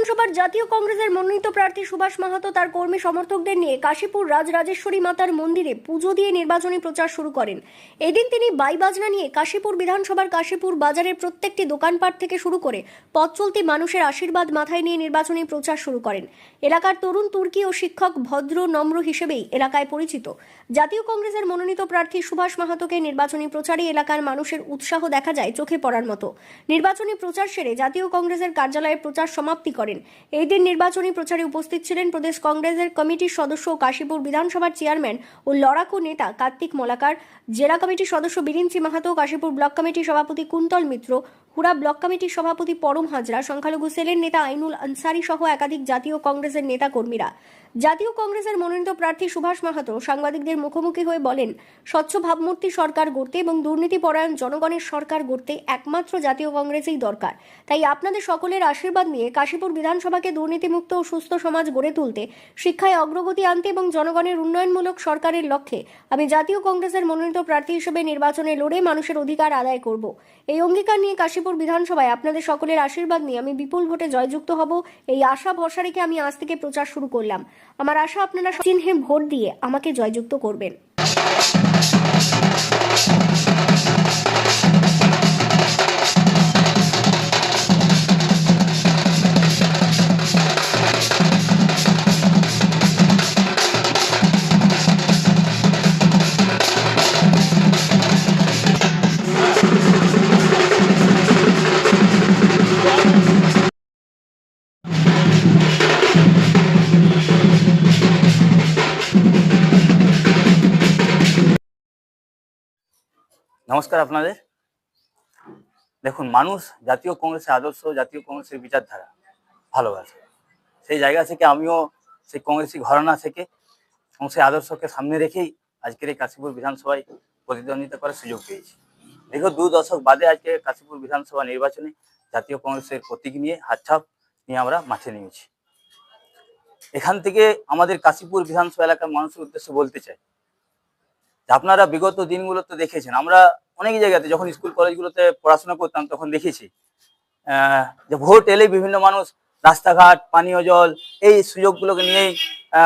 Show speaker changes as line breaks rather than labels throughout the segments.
বিধানসভার জাতীয় কংগ্রেসের মনোনীত প্রার্থী সুভাষ মাহাতো তার কর্মী সমর্থকদের নিয়ে কাশীপুর রাজরাজেশ্বরী মাতার মন্দিরে পুজো দিয়ে নির্বাচনী প্রচার শুরু করেন। এদিন তিনি বাইবাজনা নিয়ে কাশীপুর বিধানসভার কাশীপুর বাজারের প্রত্যেকটি দোকানপাট থেকে শুরু করে পথ চলতি মানুষের আশীর্বাদ মাথায় নিয়ে নির্বাচনী প্রচার শুরু করেন। এলাকার তরুণ তুর্কি ও শিক্ষক ভদ্র নম্র হিসেবেই এলাকায় পরিচিত। জাতীয় কংগ্রেসের মনোনীত প্রার্থী সুভাষ মাহাতোকে নির্বাচনী প্রচারে এলাকার মানুষের উৎসাহ দেখা যায় চোখে পড়ার মতো। নির্বাচনী প্রচার সেরে জাতীয় কংগ্রেসের কার্যালয়ে প্রচার সমাপ্তি করেন। এই দিন নির্বাচনী প্রচারে উপস্থিত ছিলেন প্রদেশ কংগ্রেসের কমিটির সদস্য কাশীপুর বিধানসভার চেয়ারম্যান ও লড়াকু নেতা কার্তিক মলাকার, জেলা কমিটির সদস্য বিরিঞ্চি মাহাতো, কাশীপুর ব্লক কমিটির সভাপতি কুন্তল মিত্র, হুড়া ব্লক কমিটির সভাপতি পরম হাজরা, সংখ্যালঘু সেলের নেতা আইনুল আনসারি সহ একাধিক জাতীয় কংগ্রেসের নেতা কর্মীরা। জাতীয় কংগ্রেসের মনোনীত প্রার্থী সুভাষ মাহাতো সাংবাদিকদের মুখোমুখি হয়ে বলেন, স্বচ্ছ ভাবমূর্তি সরকার গড়তে এবং দুর্নীতিপরায়ণ জনগণের সরকার গড়তে একমাত্র জাতীয় কংগ্রেসই দরকার। তাই আপনাদের সকলের আশীর্বাদ নিয়ে কাশীপুর বিধানসভাকে দুর্নীতিমুক্ত ও সুস্থ সমাজ গড়ে তুলতে, শিক্ষায় অগ্রগতি আনতে এবং জনগণের উন্নয়নমূলক সরকারের লক্ষ্যে আমি জাতীয় কংগ্রেসের মনোনীত প্রার্থী হিসেবে নির্বাচনে লড়ে মানুষের অধিকার আদায় করব। এই অঙ্গীকার নিয়ে কাশীপুর বিধানসভায় আপনাদের সকলের আশীর্বাদ নিয়ে আমি বিপুল ভোটে জয়যুক্ত হব, এই আশা ভরসা রেখে আমি আজ থেকে প্রচার শুরু করলাম। আমার আশা আপনারা চিহ্নে ভোট দিয়ে আমাকে জয়যুক্ত করবেন।
নমস্কার আপনাদের। দেখুন, মানুষ জাতীয় কংগ্রেসের আদর্শ, জাতীয় কংগ্রেসের বিচারধারা ভালোবাসে। সেই জায়গা থেকে আমিও সেই কংগ্রেসি ঘরানা থেকে এবং সেই আদর্শকে সামনে রেখেই আজকের এই কাশীপুর বিধানসভায় প্রতিদ্বন্দ্বিতা করার সুযোগ পেয়েছি। দীর্ঘ 2 দশক বাদে আজকে কাশীপুর বিধানসভা নির্বাচনে জাতীয় কংগ্রেসের প্রতীক নিয়ে, হাতছাপ নিয়ে আমরা মাঠে নেমেছি। এখান থেকে আমাদের কাশীপুর বিধানসভা এলাকার মানুষের উদ্দেশ্যে বলতে চাই, আপনারা বিগত দিনগুলোতে দেখেছেন, আমরা অনেক জায়গাতে যখন স্কুল কলেজগুলোতে পড়াশোনা করতাম তখন দেখেছি যে ভোট এলেই বিভিন্ন মানুষ রাস্তাঘাট, পানীয় জল, এই সুযোগগুলোকে নিয়েই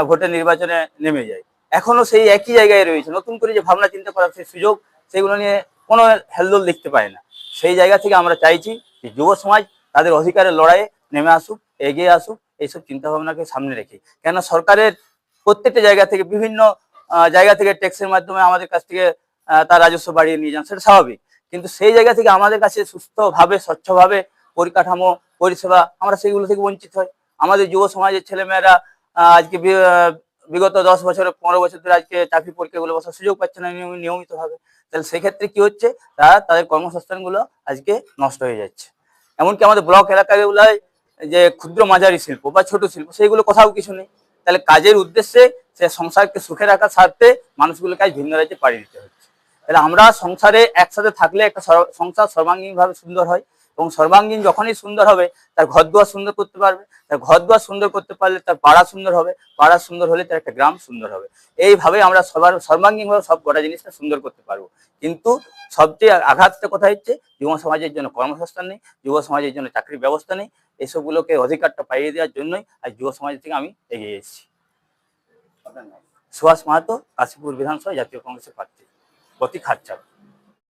ভোটের নির্বাচনে নেমে যায়। এখনো সেই একই জায়গায় রয়েছে। নতুন করে যে ভাবনা চিন্তা করার সেই সুযোগ, সেগুলো নিয়ে কোনো হেলদোল দেখতে পায় না। সেই জায়গা থেকে আমরা চাইছি যে যুব সমাজ তাদের অধিকারের লড়াইয়ে নেমে আসুক, এগিয়ে আসুক, এইসব চিন্তাভাবনাকে সামনে রেখে। কেননা সরকারের প্রত্যেকটা জায়গা থেকে, বিভিন্ন জায়গা থেকে ট্যাক্সের মাধ্যমে আমাদের কাছ থেকে তার রাজস্ব বাড়িয়ে নিয়ে যান, সেটা স্বাভাবিক। কিন্তু সেই জায়গা থেকে আমাদের কাছে সুস্থভাবে, স্বচ্ছভাবে পরিকাঠামো, পরিষেবা, আমরা সেগুলো থেকে বঞ্চিত হই। আমাদের যুব সমাজের ছেলেমেয়েরা আজকে বিগত 10 বছরে, 15 বছর ধরে আজকে চাকরি পরীক্ষাগুলো বসার সুযোগ পাচ্ছে না নিয়মিতভাবে। তাহলে সেক্ষেত্রে কি হচ্ছে, তাদের কর্মসংস্থানগুলো আজকে নষ্ট হয়ে যাচ্ছে। এমনকি আমাদের ব্লক এলাকাগুলোয় যে ক্ষুদ্র মাঝারি শিল্প বা ছোট শিল্প, সেইগুলো কোথাও কিছু নেই। তাহলে কাজের উদ্দেশ্যে, সে সংসারকে সুখে রাখার স্বার্থে মানুষগুলোকে আজ ভিন্ন রাজ্যে পাড়ি দিতে হচ্ছে। তাহলে আমরা সংসারে একসাথে থাকলে একটা সংসার সর্বাঙ্গীনভাবে সুন্দর হয়, এবং সর্বাঙ্গীন যখনই সুন্দর হবে, তার ঘর দুয়ার সুন্দর করতে পারবে, তার ঘর দুয়ার সুন্দর করতে পারলে তার পাড়া সুন্দর হবে, পাড়া সুন্দর হলে তার একটা গ্রাম সুন্দর হবে। এইভাবে আমরা সর্বাঙ্গীনভাবে সব কটা জিনিসটা সুন্দর করতে পারবো। কিন্তু সবচেয়ে আঘাতটা কোথায় হচ্ছে, যুব সমাজের জন্য কর্মসংস্থান নেই, যুব সমাজের জন্য চাকরির ব্যবস্থা নেই। এইসবগুলোকে অধিকারটা পাইয়ে দেওয়ার জন্যই আজ যুব সমাজ থেকে আমি এগিয়ে এসেছি। সুভাষ মাহাতো, কাশীপুর বিধানসভা জাতীয় কংগ্রেসের প্রার্থী, প্রতীক হাতছাপ।